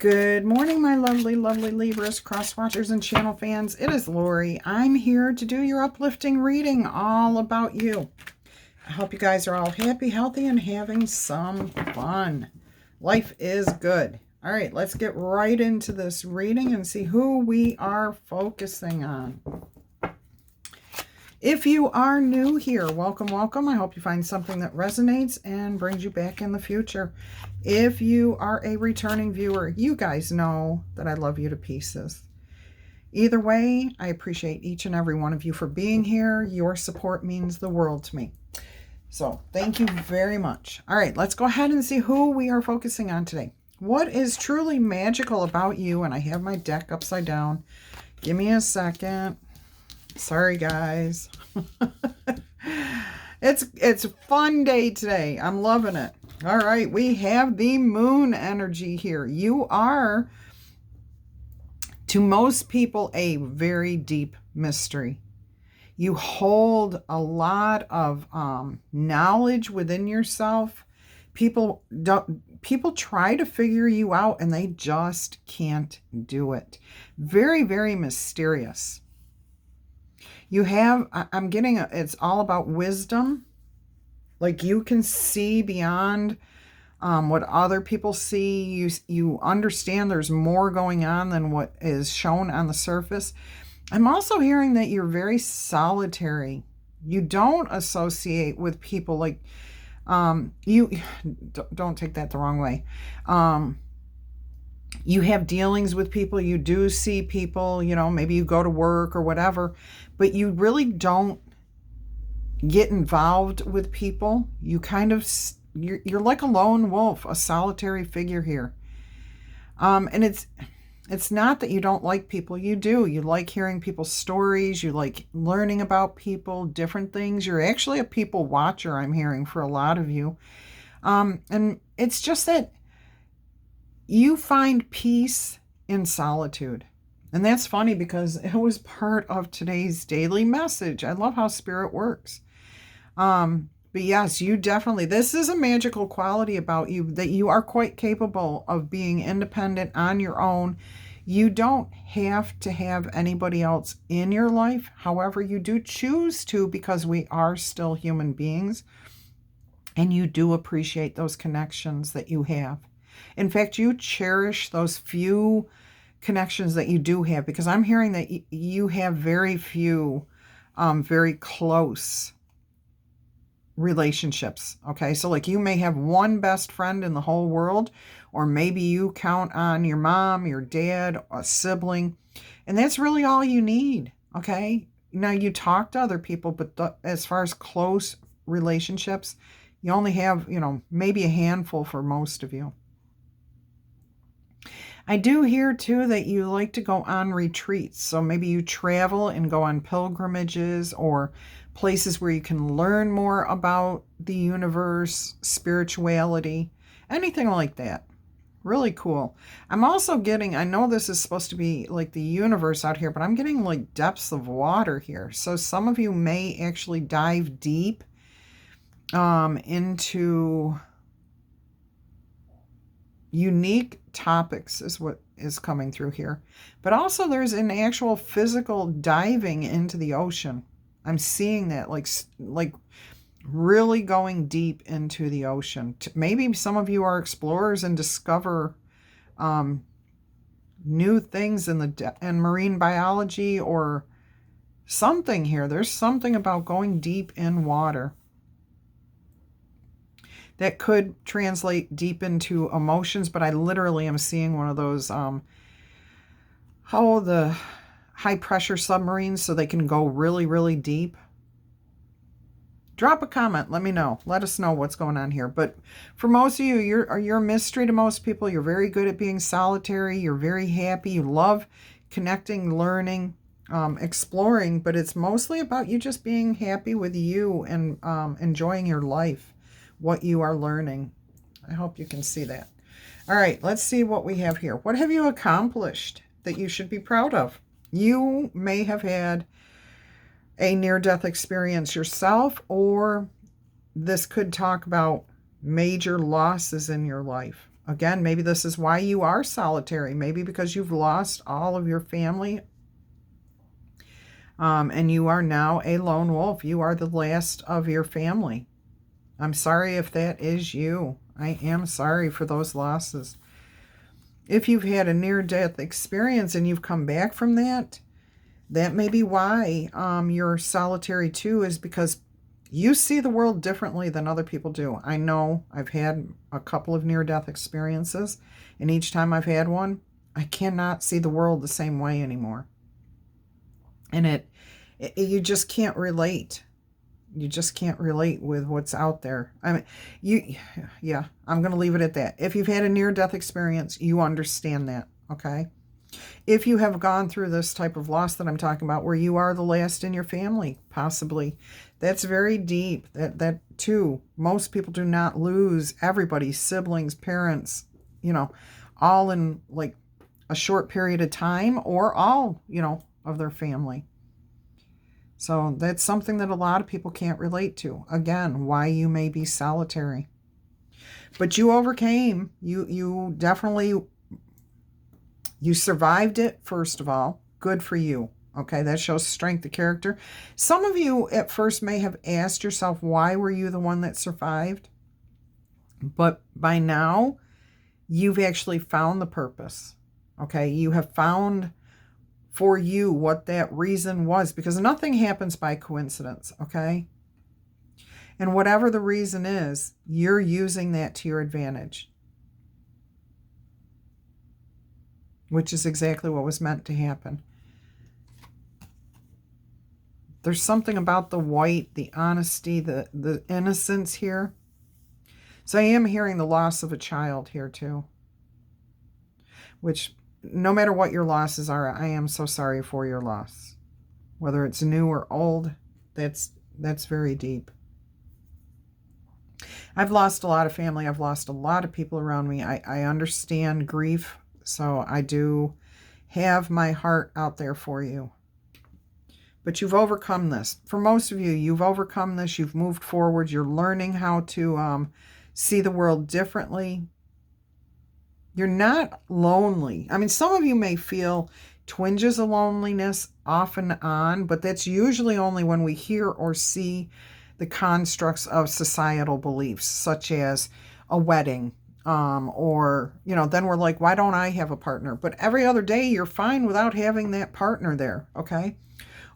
Good morning, my lovely, lovely Libras, cross watchers, and channel fans. It is Laurie. I'm here to do your uplifting reading all about you. I hope you guys are all happy, healthy, and having some fun. Life is good. All right, let's get right into this reading and see who we are focusing on. If you are new here, welcome, welcome. I hope you find something that resonates and brings you back in the future. If you are a returning viewer, you guys know that I love you to pieces. Either way, I appreciate each and every one of you for being here. Your support means the world to me. So thank you very much. All right, let's go ahead and see who we are focusing on today. What is truly magical about you? And I have my deck upside down. Give me a second. Sorry, guys. It's a fun day today. I'm loving it. All right, we have the moon energy here. You are, to most people, a very deep mystery. You hold a lot of knowledge within yourself. People try to figure you out and they just can't do it. Very, very mysterious. You have, I'm getting, it's all about wisdom. Like you can see beyond what other people see. You understand there's more going on than what is shown on the surface. I'm also hearing that you're very solitary. You don't associate with people like, you don't take that the wrong way. You have dealings with people, you do see people, you know, maybe you go to work or whatever, but you really don't get involved with people. You kind of, you're like a lone wolf, a solitary figure here. And it's not that you don't like people. You do. You like hearing people's stories. You like learning about people, different things. You're actually a people watcher, I'm hearing, for a lot of you. And it's just that you find peace in solitude. And that's funny because it was part of today's daily message. I love how spirit works. But yes, you definitely, this is a magical quality about you, that you are quite capable of being independent on your own. You don't have to have anybody else in your life. However, you do choose to, because we are still human beings. And you do appreciate those connections that you have. In fact, you cherish those few connections that you do have, because I'm hearing that you have very few, very close relationships. Okay, so like you may have one best friend in the whole world, or maybe you count on your mom, your dad, a sibling, and that's really all you need. Okay, now you talk to other people, but as far as close relationships, you only have, you know, maybe a handful for most of you. I do hear, too, that you like to go on retreats. So maybe you travel and go on pilgrimages or places where you can learn more about the universe, spirituality, anything like that. Really cool. I'm also getting, I know this is supposed to be like the universe out here, but I'm getting like depths of water here. So some of you may actually dive deep into unique topics is what is coming through here. But also there's an actual physical diving into the ocean. I'm seeing that, like really going deep into the ocean. Maybe some of you are explorers and discover new things in marine biology or something here. There's something about going deep in water that could translate deep into emotions, but I literally am seeing one of those, the high pressure submarines, so they can go really, really deep. Drop a comment. Let me know. Let us know what's going on here. But for most of you, you're a mystery to most people. You're very good at being solitary. You're very happy. You love connecting, learning, exploring, but it's mostly about you just being happy with you and enjoying your life, what you are learning. I hope you can see that. All right, let's see what we have here. What have you accomplished that you should be proud of? You may have had a near-death experience yourself, or this could talk about major losses in your life. Again, maybe this is why you are solitary. Maybe because you've lost all of your family, and you are now a lone wolf. You are the last of your family. I'm sorry if that is you. I am sorry for those losses. If you've had a near-death experience and you've come back from that, that may be why you're solitary too, is because you see the world differently than other people do. I know I've had a couple of near-death experiences, and each time I've had one, I cannot see the world the same way anymore. And you just can't relate. You just can't relate with what's out there. I mean, yeah, I'm going to leave it at that. If you've had a near-death experience, you understand that, okay? If you have gone through this type of loss that I'm talking about, where you are the last in your family, possibly, that's very deep. That too, most people do not lose everybody, siblings, parents, all in like a short period of time, or all, of their family. So that's something that a lot of people can't relate to. Again, why you may be solitary. But you overcame. You definitely, you survived it, first of all. Good for you. Okay, that shows strength of character. Some of you at first may have asked yourself, why were you the one that survived? But by now, you've actually found the purpose. Okay, you have found for you what that reason was, because nothing happens by coincidence, okay? And whatever the reason is, you're using that to your advantage, which is exactly what was meant to happen. There's something about the white, the honesty, the innocence here. So I am hearing the loss of a child here too, which, no matter what your losses are, I am so sorry for your loss. Whether it's new or old, that's very deep. I've lost a lot of family. I've lost a lot of people around me. I understand grief, so I do have my heart out there for you. But you've overcome this. For most of you, you've overcome this. You've moved forward. You're learning how to see the world differently. You're not lonely. I mean, some of you may feel twinges of loneliness off and on, but that's usually only when we hear or see the constructs of societal beliefs, such as a wedding, or, then we're like, why don't I have a partner? But every other day, you're fine without having that partner there, okay?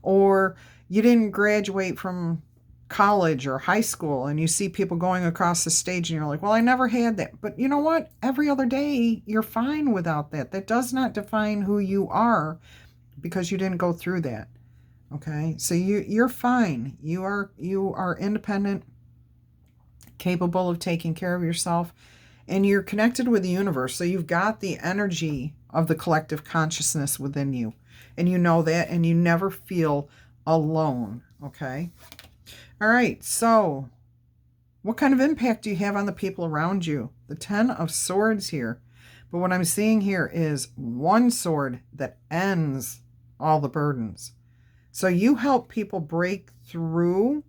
Or you didn't graduate from college or high school and you see people going across the stage and you're like, well, I never had that. But you know what? Every other day, you're fine without that. That does not define who you are, because you didn't go through that. Okay? So you're fine. You are independent, capable of taking care of yourself, and you're connected with the universe. So you've got the energy of the collective consciousness within you, and you know that, and you never feel alone. Okay? All right, so what kind of impact do you have on the people around you? The 10 of Swords here. But what I'm seeing here is one sword that ends all the burdens. So you help people break through.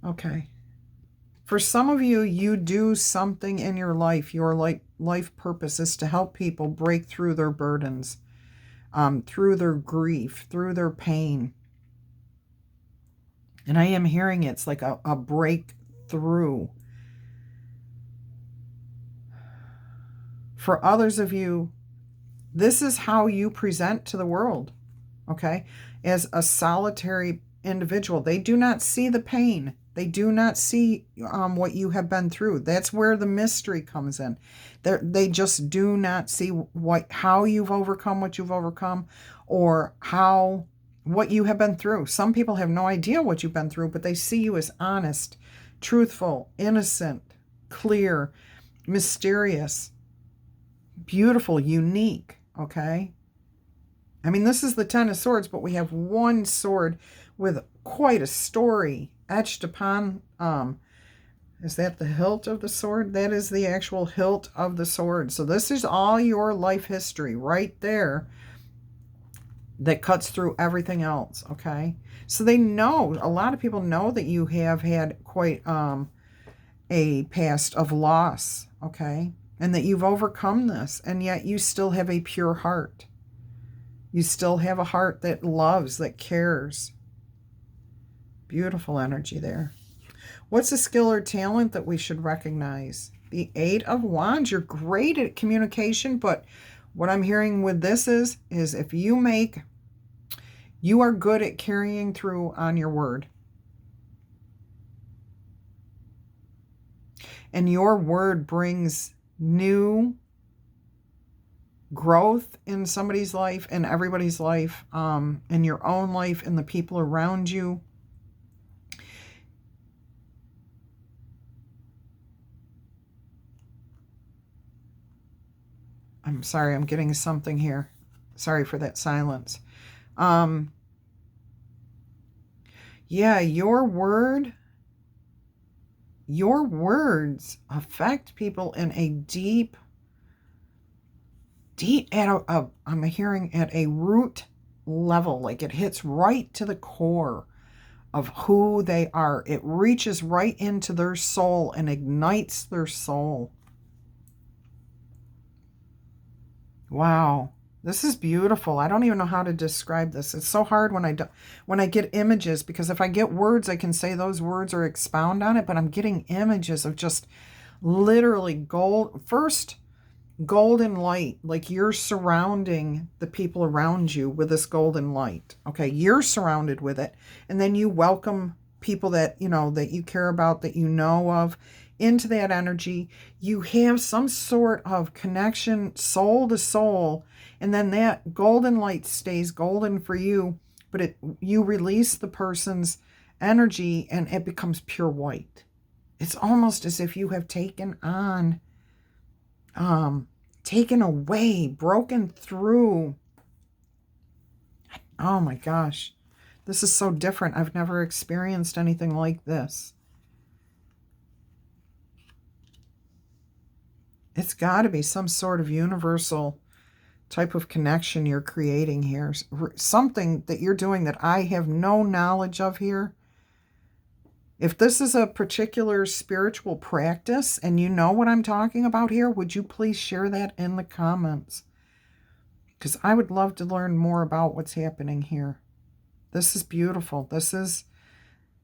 Okay. For some of you, you do something in your life. Your life purpose is to help people break through their burdens. Through their grief, through their pain. And I am hearing it's like a breakthrough. For others of you, this is how you present to the world, okay? As a solitary individual, they do not see the pain. They do not see what you have been through. That's where the mystery comes in. They just do not see how you've overcome what you've overcome, or what you have been through. Some people have no idea what you've been through, but they see you as honest, truthful, innocent, clear, mysterious, beautiful, unique, okay? I mean, this is the 10 of Swords, but we have one sword with quite a story etched upon. Is that the hilt of the sword? That is the actual hilt of the sword. So this is all your life history right there that cuts through everything else, okay? So they know, a lot of people know that you have had quite a past of loss, okay? And that you've overcome this, and yet you still have a pure heart. You still have a heart that loves, that cares. Beautiful energy there. What's a skill or talent that we should recognize? The Eight of Wands. You're great at communication, but what I'm hearing with this is if you are good at carrying through on your word. And your word brings new growth in somebody's life, in everybody's life, in your own life, in the people around you. I'm sorry, I'm getting something here. Sorry for that silence. Yeah, your words affect people in a deep, I'm hearing at a root level, like it hits right to the core of who they are. It reaches right into their soul and ignites their soul. Wow. This is beautiful. I don't even know how to describe this. It's so hard when I get images, because if I get words, I can say those words or expound on it, but I'm getting images of just literally golden light, like you're surrounding the people around you with this golden light. Okay, you're surrounded with it, and then you welcome people that that you care about, that you know of, into that energy. You have some sort of connection, soul to soul, and then that golden light stays golden for you, but you release the person's energy and it becomes pure white. It's almost as if you have taken away, broken through. Oh my gosh. This is so different. I've never experienced anything like this. It's got to be some sort of universal type of connection you're creating here. Something that you're doing that I have no knowledge of here. If this is a particular spiritual practice and you know what I'm talking about here, would you please share that in the comments? Because I would love to learn more about what's happening here. This is beautiful. This is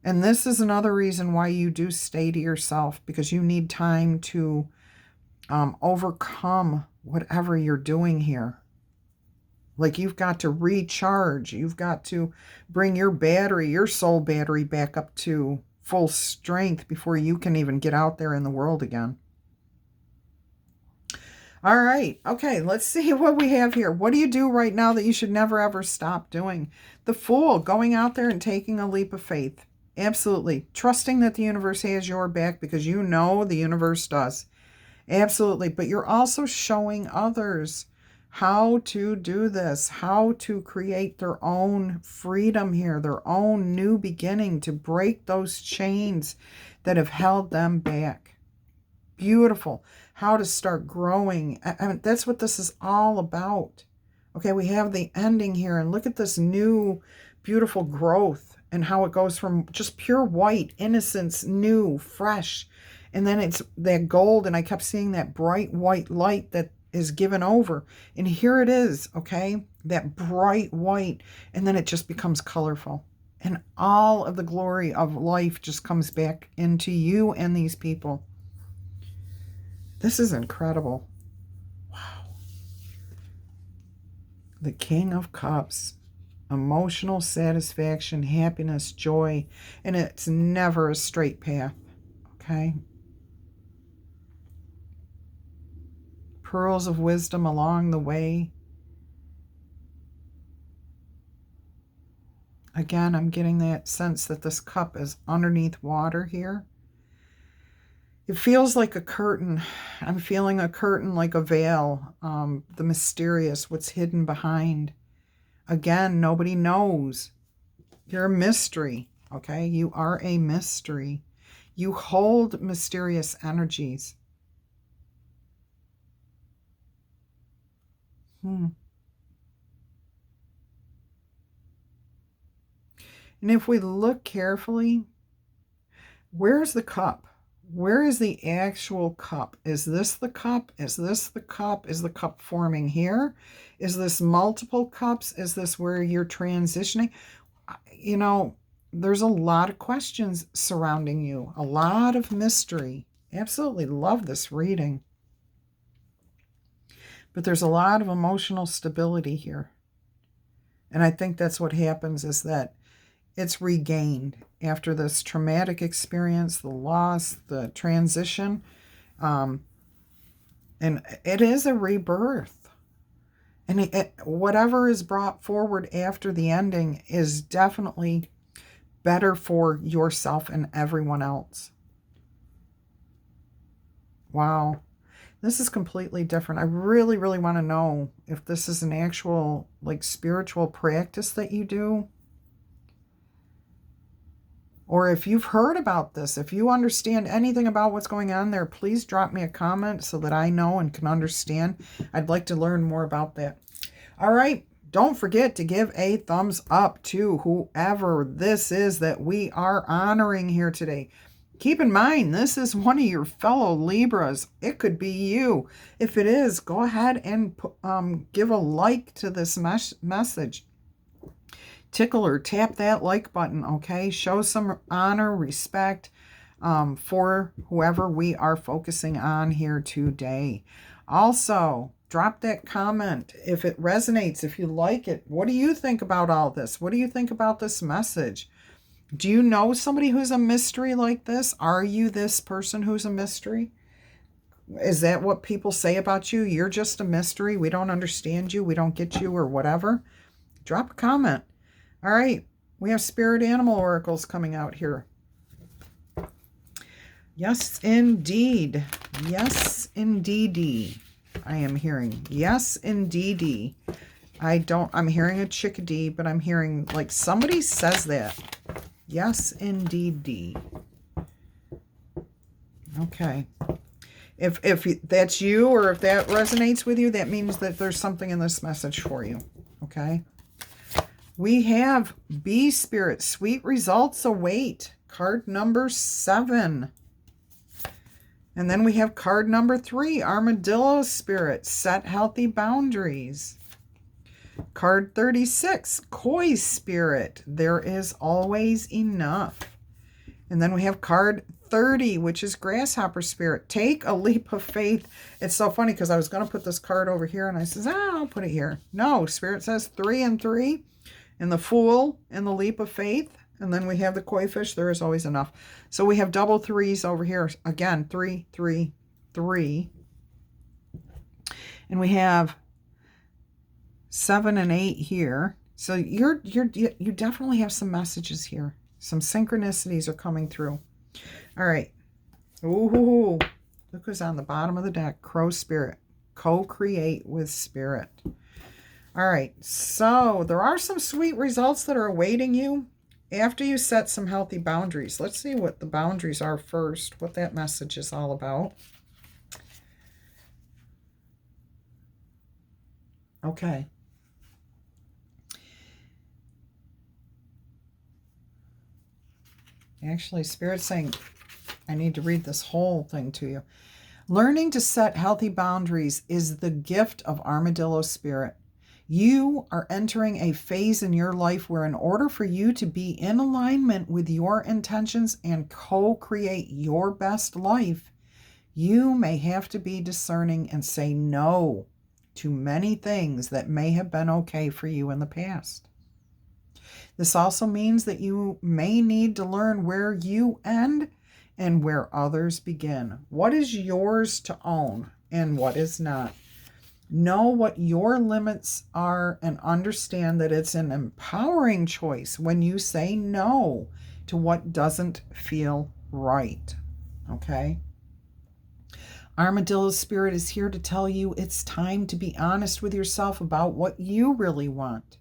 another reason why you do stay to yourself, because you need time to overcome whatever you're doing here. Like, you've got to recharge. You've got to bring your soul battery back up to full strength before you can even get out there in the world again. All right. Okay, let's see what we have here. What do you do right now that you should never, ever stop doing? The Fool, going out there and taking a leap of faith. Absolutely. Trusting that the universe has your back, because you know the universe does. Absolutely. But you're also showing others how to do this, how to create their own freedom here, their own new beginning, to break those chains that have held them back. Beautiful. How to start growing. I mean, that's what this is all about. Okay, we have the ending here, and look at this new beautiful growth and how it goes from just pure white, innocence, new, fresh, and then it's that gold, and I kept seeing that bright white light that is given over. And here it is, okay? That bright white, and then it just becomes colorful. And all of the glory of life just comes back into you and these people. This is incredible. Wow. The King of Cups. Emotional satisfaction, happiness, joy, and it's never a straight path, okay? Pearls of wisdom along the way. Again, I'm getting that sense that this cup is underneath water here. It feels like a curtain. I'm feeling a curtain, like a veil, the mysterious, what's hidden behind. Again, nobody knows. You're a mystery, okay? You are a mystery. You hold mysterious energies. And if we look carefully, where's the cup? Where is the actual cup? Is this the cup? Is this the cup? Is the cup forming here? Is this multiple cups? Is this where you're transitioning? You know, there's a lot of questions surrounding you, a lot of mystery. Absolutely love this reading. But there's a lot of emotional stability here. And I think that's what happens, is that it's regained after this traumatic experience, the loss, the transition. And it is a rebirth. And whatever is brought forward after the ending is definitely better for yourself and everyone else. Wow. This is completely different. I really, really want to know if this is an actual, like, spiritual practice that you do. Or if you've heard about this, if you understand anything about what's going on there, please drop me a comment so that I know and can understand. I'd like to learn more about that. All right. Don't forget to give a thumbs up to whoever this is that we are honoring here today. Keep in mind, this is one of your fellow Libras. It could be you. If it is, go ahead and give a like to this message. Tickle or tap that like button, okay? Show some honor, respect for whoever we are focusing on here today. Also, drop that comment if it resonates, if you like it. What do you think about all this? What do you think about this message? Do you know somebody who's a mystery like this? Are you this person who's a mystery? Is that what people say about you? You're just a mystery. We don't understand you. We don't get you, or whatever. Drop a comment. All right. We have spirit animal oracles coming out here. Yes, indeed. Yes, indeedy. I am hearing. Yes, indeedy. I'm hearing a chickadee, but I'm hearing like somebody says that. Yes, indeedy. Okay. If that's you, or if that resonates with you, that means that there's something in this message for you. Okay. We have Bee Spirit, sweet results await. Card number 7. And then we have card number 3, Armadillo Spirit, set healthy boundaries. Card 36, Koi Spirit, there is always enough. And then we have card 30, which is Grasshopper Spirit, take a leap of faith. It's so funny because I was going to put this card over here and I says, I'll put it here. No, Spirit says 3 and 3, and the Fool and the leap of faith. And then we have the Koi Fish, there is always enough. So we have double 3s over here. Again, 3, 3, 3. And we have 7 and 8 here. So you definitely have some messages here. Some synchronicities are coming through. All right. Ooh, look who's on the bottom of the deck. Crow Spirit. Co-create with Spirit. All right. So there are some sweet results that are awaiting you after you set some healthy boundaries. Let's see what the boundaries are first, what that message is all about. Okay. Actually, Spirit's saying I need to read this whole thing to you. Learning to set healthy boundaries is the gift of Armadillo Spirit. You are entering a phase in your life where, in order for you to be in alignment with your intentions and co-create your best life, you may have to be discerning and say no to many things that may have been okay for you in the past. This also means that you may need to learn where you end and where others begin. What is yours to own and what is not? Know what your limits are and understand that it's an empowering choice when you say no to what doesn't feel right. Okay? Armadillo Spirit is here to tell you it's time to be honest with yourself about what you really want.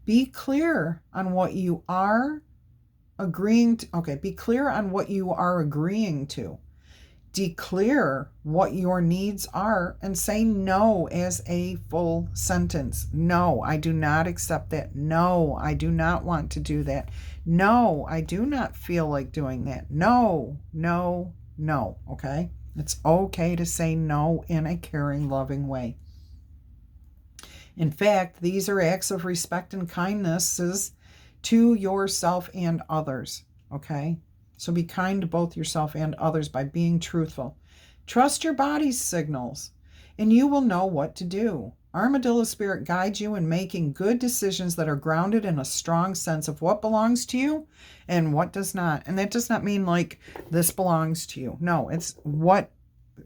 Be clear on what you are agreeing to. Okay, be clear on what you are agreeing to. Declare what your needs are and say no as a full sentence. No, I do not accept that. No, I do not want to do that. No, I do not feel like doing that. No, no, no, okay? It's okay to say no in a caring, loving way. In fact, these are acts of respect and kindnesses to yourself and others, okay? So be kind to both yourself and others by being truthful. Trust your body's signals, and you will know what to do. Armadillo spirit guides you in making good decisions that are grounded in a strong sense of what belongs to you and what does not. And that does not mean like this belongs to you. No, it's what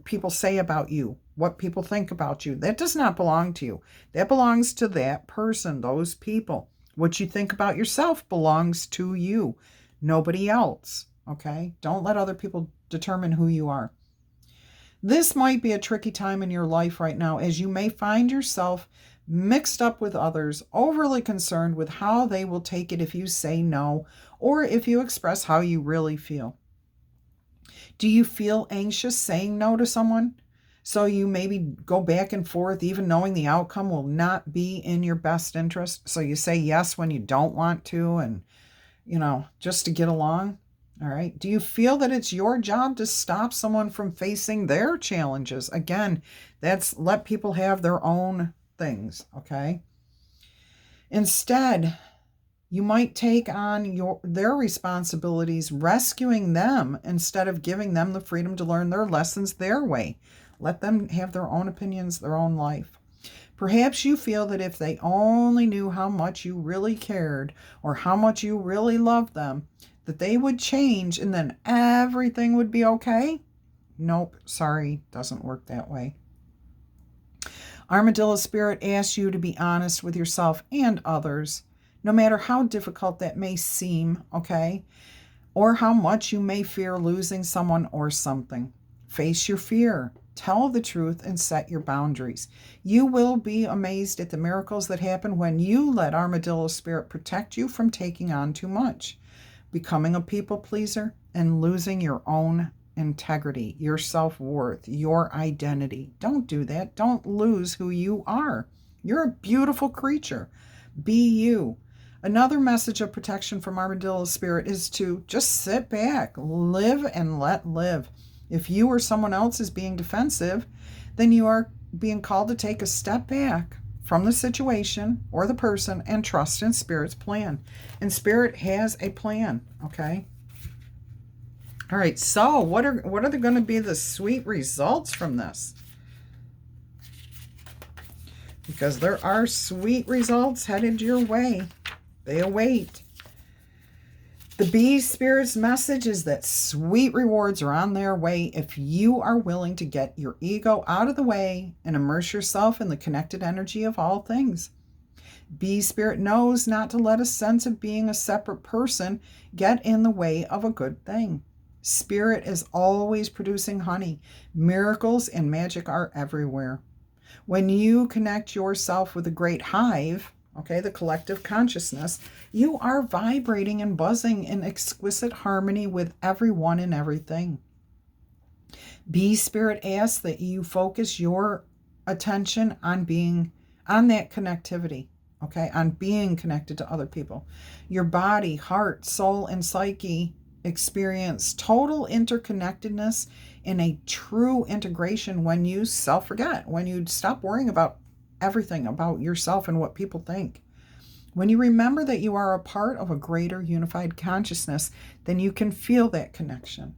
people say about you, what people think about you. That does not belong to you. That belongs to that person, those people. What you think about yourself belongs to you, nobody else. Okay? Don't let other people determine who you are. This might be a tricky time in your life right now, as you may find yourself mixed up with others, overly concerned with how they will take it if you say no, or if you express how you really feel. Do you feel anxious saying no to someone? So you maybe go back and forth, even knowing the outcome will not be in your best interest. So you say yes when you don't want to, and, just to get along. All right. Do you feel that it's your job to stop someone from facing their challenges? Again, that's let people have their own things. Okay. Instead, you might take on their responsibilities, rescuing them instead of giving them the freedom to learn their lessons their way. Let them have their own opinions, their own life. Perhaps you feel that if they only knew how much you really cared or how much you really loved them, that they would change and then everything would be okay. Nope, sorry, doesn't work that way. Armadillo spirit asks you to be honest with yourself and others, no matter how difficult that may seem, okay? Or how much you may fear losing someone or something. Face your fear. Tell the truth and set your boundaries. You will be amazed at the miracles that happen when you let Armadillo spirit protect you from taking on too much, becoming a people pleaser, and losing your own integrity, your self-worth, your identity. Don't do that. Don't lose who you are. You're a beautiful creature. Be you. Another message of protection from Armadillo spirit is to just sit back, live and let live. If you or someone else is being defensive, then you are being called to take a step back from the situation or the person and trust in Spirit's plan. And Spirit has a plan, okay? All right, so what are going to be the sweet results from this? Because there are sweet results headed your way. They await. The bee spirit's message is that sweet rewards are on their way if you are willing to get your ego out of the way and immerse yourself in the connected energy of all things. Bee spirit knows not to let a sense of being a separate person get in the way of a good thing. Spirit is always producing honey. Miracles and magic are everywhere. When you connect yourself with the great hive, okay, the collective consciousness, you are vibrating and buzzing in exquisite harmony with everyone and everything. Bee spirit asks that you focus your attention on that connectivity, okay, on being connected to other people. Your body, heart, soul, and psyche experience total interconnectedness and a true integration when you self-forget, when you stop worrying about everything about yourself and what people think. When you remember that you are a part of a greater unified consciousness, then you can feel that connection.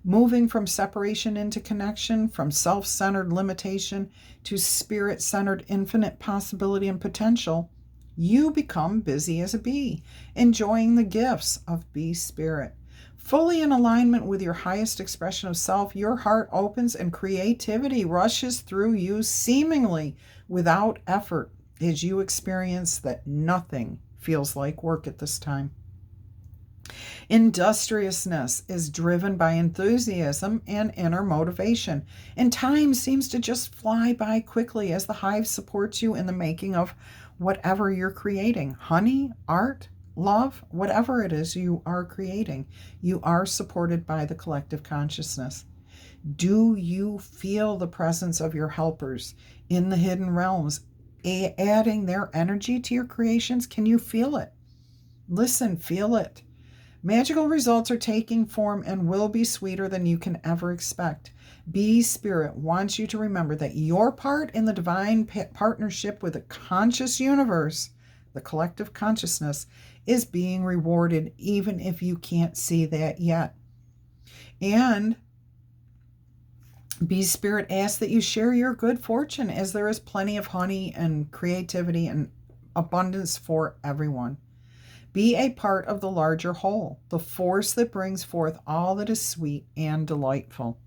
Moving from separation into connection, from self-centered limitation to spirit-centered infinite possibility and potential, you become busy as a bee, enjoying the gifts of bee spirit. Fully in alignment with your highest expression of self, your heart opens and creativity rushes through you seemingly without effort as you experience that nothing feels like work at this time. Industriousness is driven by enthusiasm and inner motivation, and time seems to just fly by quickly as the hive supports you in the making of whatever you're creating. Honey, art, love, whatever it is you are creating, you are supported by the collective consciousness. Do you feel the presence of your helpers in the hidden realms, adding their energy to your creations? Can you feel it? Listen, feel it. Magical results are taking form and will be sweeter than you can ever expect. Be Spirit wants you to remember that your part in the divine partnership with the conscious universe, the collective consciousness, is being rewarded, even if you can't see that yet. And Be Spirit asks that you share your good fortune, as there is plenty of honey and creativity and abundance for everyone. Be a part of the larger whole, the force that brings forth all that is sweet and delightful.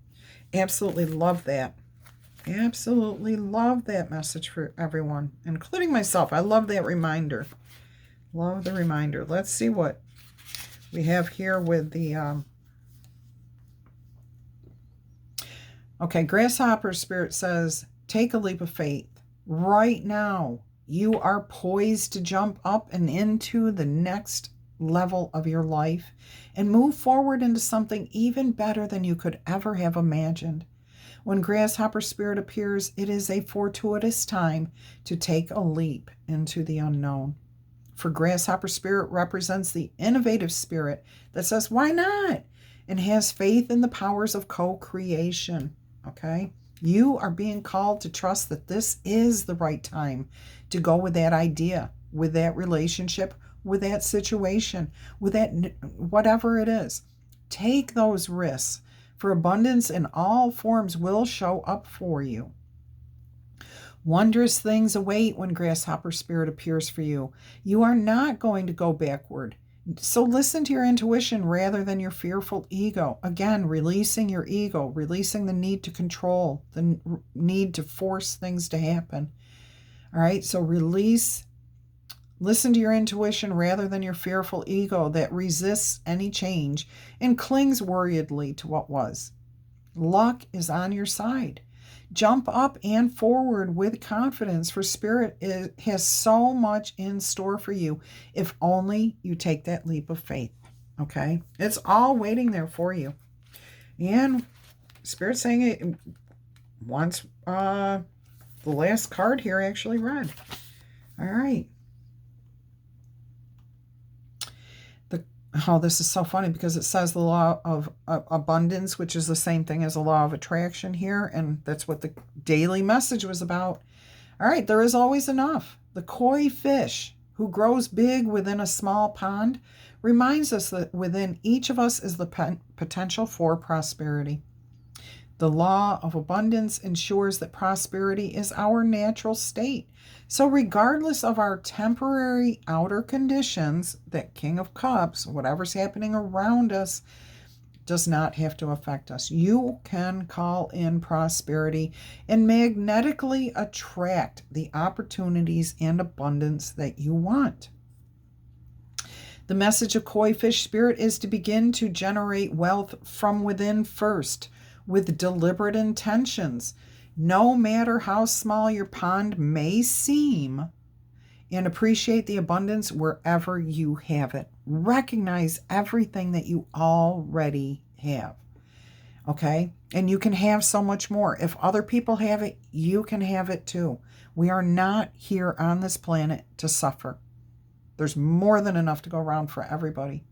Absolutely love that. Absolutely love that message for everyone, including myself. I love that reminder. Love the reminder. Let's see what we have here with the... Okay, Grasshopper Spirit says, take a leap of faith. Right now, you are poised to jump up and into the next level of your life and move forward into something even better than you could ever have imagined. When Grasshopper Spirit appears, it is a fortuitous time to take a leap into the unknown. For Grasshopper Spirit represents the innovative spirit that says, why not? And has faith in the powers of co-creation. Okay? You are being called to trust that this is the right time to go with that idea, with that relationship, with that situation, with that whatever it is. Take those risks, for abundance in all forms will show up for you. Wondrous things await when Grasshopper Spirit appears for you. You are not going to go backward. So listen to your intuition rather than your fearful ego. Again, releasing your ego, releasing the need to control, the need to force things to happen. All right, so listen to your intuition rather than your fearful ego that resists any change and clings worriedly to what was. Luck is on your side. Jump up and forward with confidence, for Spirit has so much in store for you if only you take that leap of faith. Okay? It's all waiting there for you. And Spirit saying it wants the last card here actually read. All right. Oh, this is so funny because it says the law of abundance, which is the same thing as the law of attraction here. And that's what the daily message was about. All right, there is always enough. The koi fish who grows big within a small pond reminds us that within each of us is the potential for prosperity. The law of abundance ensures that prosperity is our natural state. So regardless of our temporary outer conditions, that King of Cups, whatever's happening around us, does not have to affect us. You can call in prosperity and magnetically attract the opportunities and abundance that you want. The message of Koi Fish Spirit is to begin to generate wealth from within first, with deliberate intentions, no matter how small your pond may seem, and appreciate the abundance wherever you have it. Recognize everything that you already have. Okay? And you can have so much more. If other people have it, you can have it too. We are not here on this planet to suffer. There's more than enough to go around for everybody.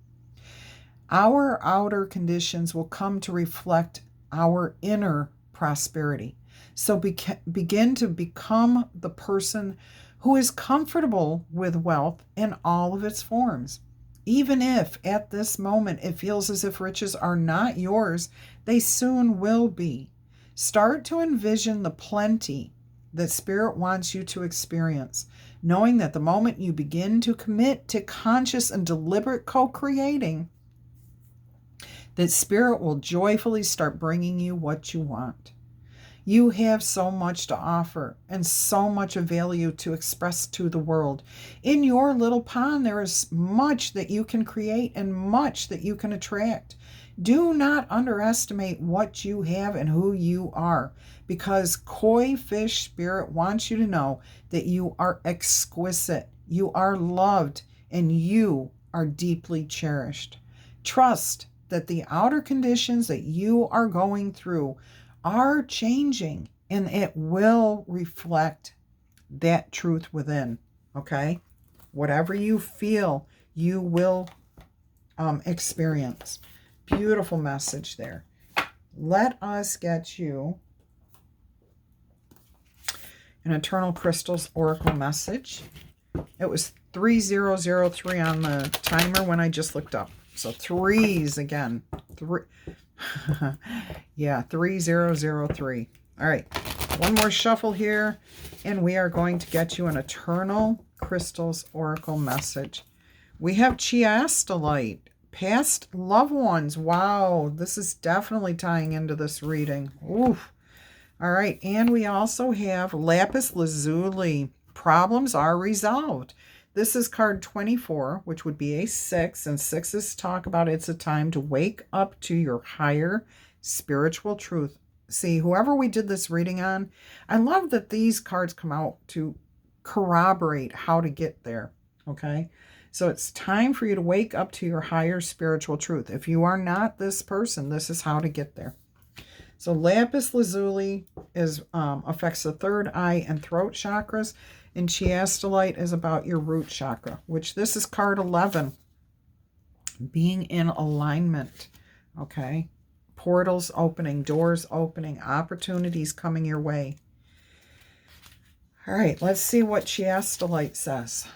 Our outer conditions will come to reflect our inner prosperity. So begin to become the person who is comfortable with wealth in all of its forms. Even if at this moment it feels as if riches are not yours, they soon will be. Start to envision the plenty that Spirit wants you to experience, knowing that the moment you begin to commit to conscious and deliberate co-creating, that Spirit will joyfully start bringing you what you want. You have so much to offer and so much of value to express to the world. In your little pond, there is much that you can create and much that you can attract. Do not underestimate what you have and who you are, because Koi Fish Spirit wants you to know that you are exquisite, you are loved, and you are deeply cherished. Trust that the outer conditions that you are going through are changing, and it will reflect that truth within. Okay? Whatever you feel, you will experience. Beautiful message there. Let us get you an Eternal Crystals Oracle message. It was 3003 on the timer when I just looked up. So threes again. Yeah, 3003. All right. One more shuffle here, and we are going to get you an Eternal Crystals Oracle message. We have Chiastolite, past loved ones. Wow, this is definitely tying into this reading. Oof. All right, and we also have Lapis Lazuli. Problems are resolved. This is card 24, which would be a 6, and 6s talk about it's a time to wake up to your higher spiritual truth. See, whoever we did this reading on, I love that these cards come out to corroborate how to get there, okay? So it's time for you to wake up to your higher spiritual truth. If you are not this person, this is how to get there. So Lapis Lazuli affects the third eye and throat chakras, and Chiastolite is about your root chakra, which this is card 11, being in alignment, okay? Portals opening, doors opening, opportunities coming your way. All right, let's see what Chiastolite says.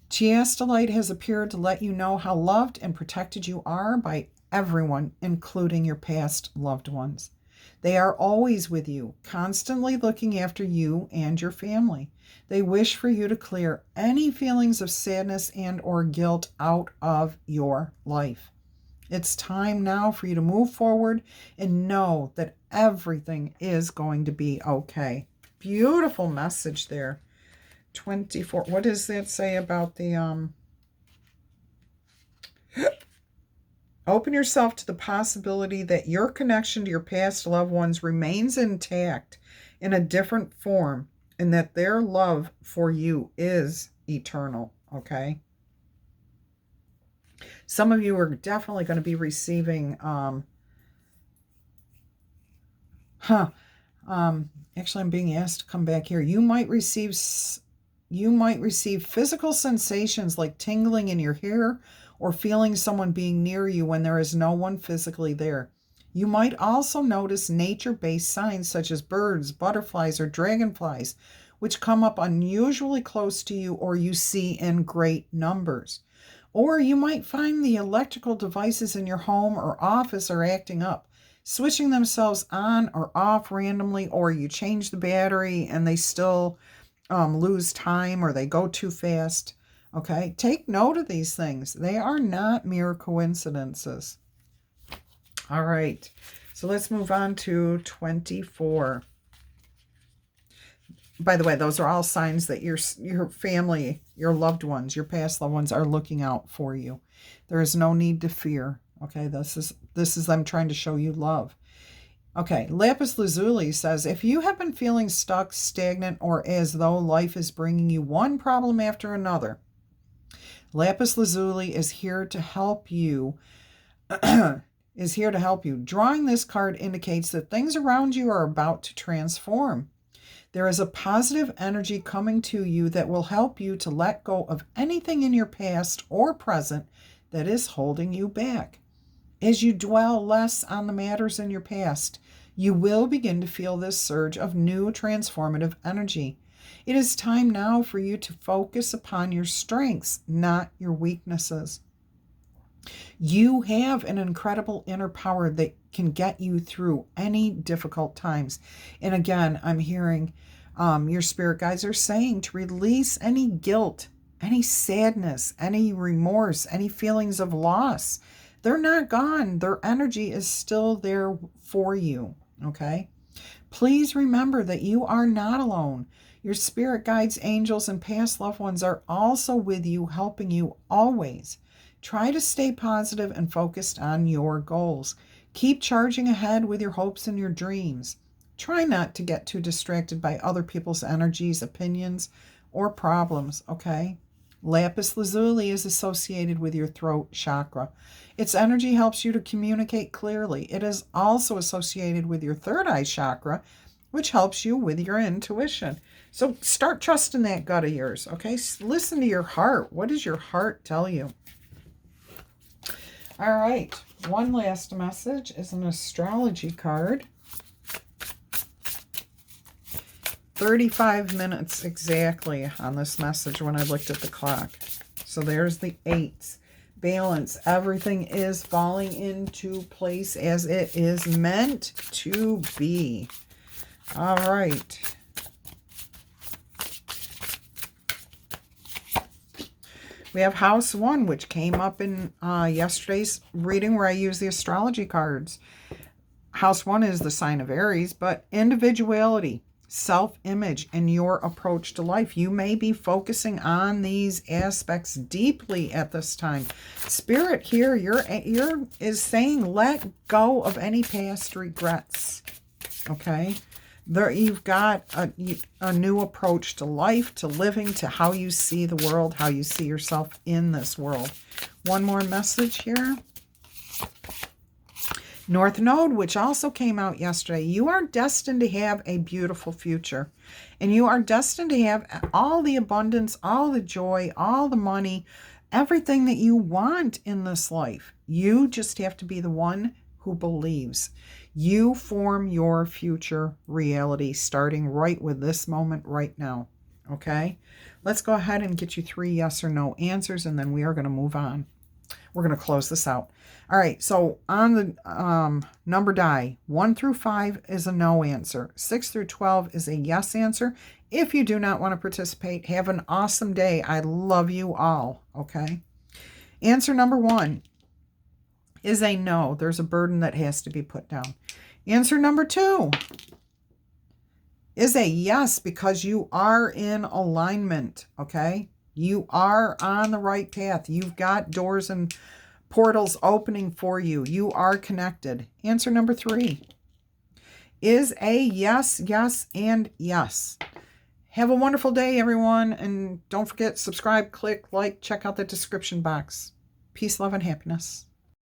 Chiastolite has appeared to let you know how loved and protected you are by everyone, including your past loved ones. They are always with you, constantly looking after you and your family. They wish for you to clear any feelings of sadness and or guilt out of your life. It's time now for you to move forward and know that everything is going to be okay. Beautiful message there. 24. What does that say about the open yourself to the possibility that your connection to your past loved ones remains intact in a different form, and that their love for you is eternal, okay? Some of you are definitely going to be receiving, actually I'm being asked to come back here. You might receive physical sensations like tingling in your hair or feeling someone being near you when there is no one physically there. You might also notice nature-based signs such as birds, butterflies, or dragonflies, which come up unusually close to you or you see in great numbers. Or you might find the electrical devices in your home or office are acting up, switching themselves on or off randomly, or you change the battery and they still lose time or they go too fast. Okay, take note of these things. They are not mere coincidences. All right, so let's move on to 24. By the way, those are all signs that your family, your loved ones, your past loved ones are looking out for you. There is no need to fear. Okay, this is them trying to show you love. Okay, Lapis Lazuli says, if you have been feeling stuck, stagnant, or as though life is bringing you one problem after another, Lapis Lazuli is here to help you. Drawing this card indicates that things around you are about to transform. There is a positive energy coming to you that will help you to let go of anything in your past or present that is holding you back. As you dwell less on the matters in your past, you will begin to feel this surge of new transformative energy. It is time now for you to focus upon your strengths, not your weaknesses. You have an incredible inner power that can get you through any difficult times. And again, I'm hearing your spirit guides are saying to release any guilt, any sadness, any remorse, any feelings of loss. They're not gone. Their energy is still there for you, okay? Please remember that you are not alone. Your spirit guides, angels, and past loved ones are also with you, helping you always. Try to stay positive and focused on your goals. Keep charging ahead with your hopes and your dreams. Try not to get too distracted by other people's energies, opinions, or problems, okay? Lapis Lazuli is associated with your throat chakra. Its energy helps you to communicate clearly. It is also associated with your third eye chakra, which helps you with your intuition. So start trusting that gut of yours, okay? Listen to your heart. What does your heart tell you? All right. One last message is an astrology card. 35 minutes exactly on this message when I looked at the clock. So there's the 8s. Balance. Everything is falling into place as it is meant to be. All right. We have House 1, which came up in yesterday's reading where I used the astrology cards. House 1 is the sign of Aries, but individuality, self-image, and your approach to life. You may be focusing on these aspects deeply at this time. Spirit here, is saying let go of any past regrets. Okay? There, you've got a new approach to life, to living, to how you see the world, how you see yourself in this world. One more message here. North Node, which also came out yesterday. You are destined to have a beautiful future. And you are destined to have all the abundance, all the joy, all the money, everything that you want in this life. You just have to be the one who believes. You form your future reality starting right with this moment right now. Okay? Let's go ahead and get you 3 yes or no answers, and then we are going to move on. We're going to close this out. All right, so on the number die, 1 through 5 is a no answer. 6 through 12 is a yes answer. If you do not want to participate, have an awesome day. I love you all, okay? Answer number 1 is a no. There's a burden that has to be put down. Answer number 2 is a yes, because you are in alignment, okay? You are on the right path. You've got doors and portals opening for you. You are connected. Answer number 3 is a yes, yes, and yes. Have a wonderful day, everyone. And don't forget, subscribe, click, like, check out the description box. Peace, love, and happiness.